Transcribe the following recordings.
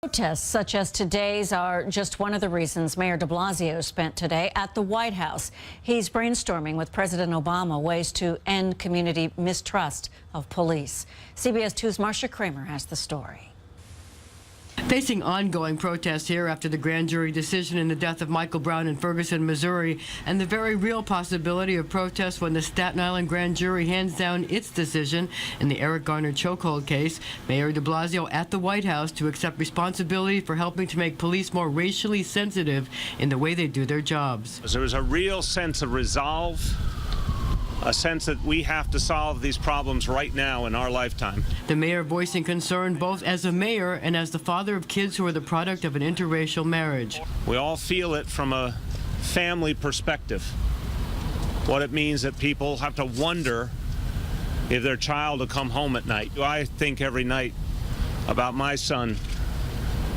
Protests such as today's are just one of the reasons Mayor de Blasio spent today at the White House. He's brainstorming with President Obama ways to end community mistrust of police. CBS 2's Marcia Kramer has the story. Facing ongoing protests here after the grand jury decision in the death of Michael Brown in Ferguson, Missouri, and the very real possibility of protests when the Staten Island grand jury hands down its decision in the Eric Garner chokehold case, Mayor de Blasio at the White House to accept responsibility for helping to make police more racially sensitive in the way they do their jobs. There was a real sense of resolve, a sense that we have to solve these problems right now in our lifetime. The mayor voicing concern both as a mayor and as the father of kids who are the product of an interracial marriage. We all feel it from a family perspective, what it means that people have to wonder if their child will come home at night. I think every night about my son,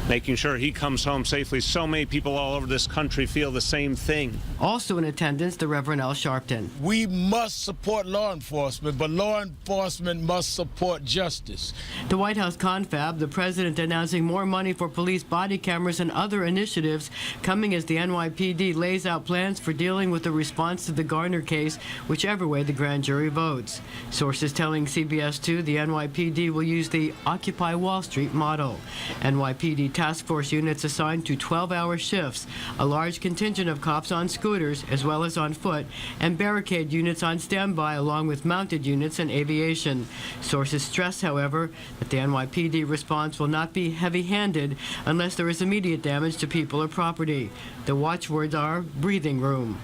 making sure he comes home safely. So many people all over this country feel the same thing. Also in attendance, the Reverend Al Sharpton. We must support law enforcement, but law enforcement must support justice. The White House confab, the president announcing more money for police body cameras and other initiatives coming as the NYPD lays out plans for dealing with the response to the Garner case, whichever way the grand jury votes. Sources telling CBS 2 the NYPD will use the Occupy Wall Street model. NYPD task force units assigned to 12-hour shifts, a large contingent of cops on scooters as well as on foot, and barricade units on standby along with mounted units and aviation. Sources stress, however, that the NYPD response will not be heavy-handed unless there is immediate damage to people or property. The watchwords are breathing room.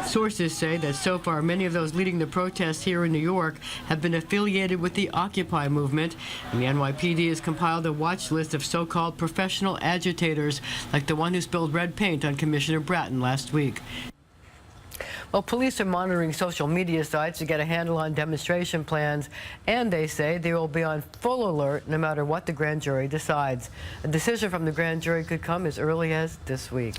Sources say that so far many of those leading the protests here in New York have been affiliated with the Occupy movement, and the NYPD has compiled a watch list of so-called professional agitators like the one who spilled red paint on Commissioner Bratton last week. Well, police are monitoring social media sites to get a handle on demonstration plans, and they say they will be on full alert no matter what the grand jury decides. A decision from the grand jury could come as early as this week.